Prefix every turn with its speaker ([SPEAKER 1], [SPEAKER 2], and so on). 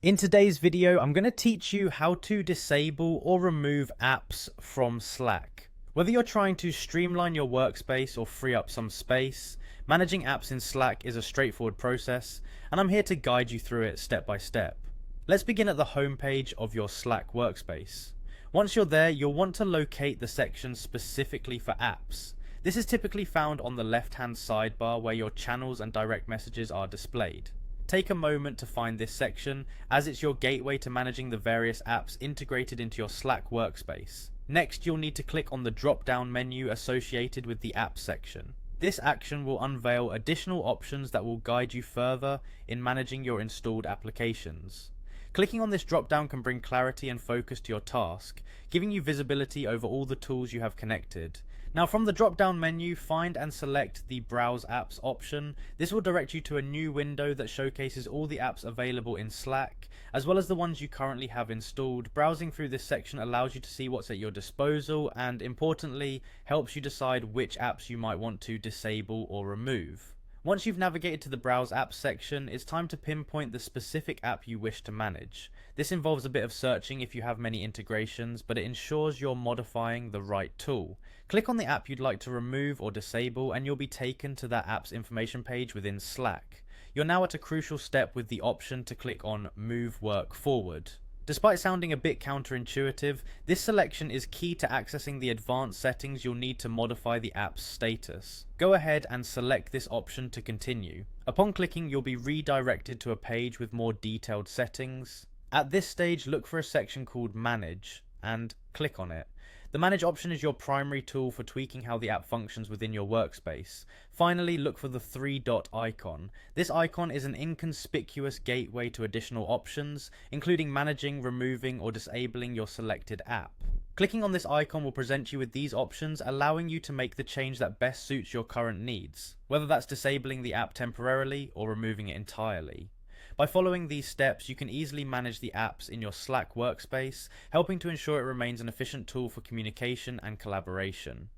[SPEAKER 1] In today's video, I'm going to teach you how to disable or remove apps from Slack. Whether you're trying to streamline your workspace or free up some space, managing apps in Slack is a straightforward process, and I'm here to guide you through it step by step. Let's begin at the home page of your Slack workspace. Once you're there, you'll want to locate the section specifically for apps. This is typically found on the left-hand sidebar where your channels and direct messages are displayed. Take a moment to find this section, as it's your gateway to managing the various apps integrated into your Slack workspace. Next, you'll need to click on the drop-down menu associated with the Apps section. This action will unveil additional options that will guide you further in managing your installed applications. Clicking on this drop-down can bring clarity and focus to your task, giving you visibility over all the tools you have connected. Now, from the drop-down menu, find and select the Browse Apps option. This will direct you to a new window that showcases all the apps available in Slack, as well as the ones you currently have installed. Browsing through this section allows you to see what's at your disposal and, importantly, helps you decide which apps you might want to disable or remove. Once you've navigated to the Browse Apps section, it's time to pinpoint the specific app you wish to manage. This involves a bit of searching if you have many integrations, but it ensures you're modifying the right tool. Click on the app you'd like to remove or disable, and you'll be taken to that app's information page within Slack. You're now at a crucial step with the option to click on Move Work Forward. Despite sounding a bit counterintuitive, this selection is key to accessing the advanced settings you'll need to modify the app's status. Go ahead and select this option to continue. Upon clicking, you'll be redirected to a page with more detailed settings. At this stage, look for a section called Manage and click on it. The Manage option is your primary tool for tweaking how the app functions within your workspace. Finally, look for the three-dot icon. This icon is an inconspicuous gateway to additional options, including managing, removing, or disabling your selected app. Clicking on this icon will present you with these options, allowing you to make the change that best suits your current needs, whether that's disabling the app temporarily or removing it entirely. By following these steps, you can easily manage the apps in your Slack workspace, helping to ensure it remains an efficient tool for communication and collaboration.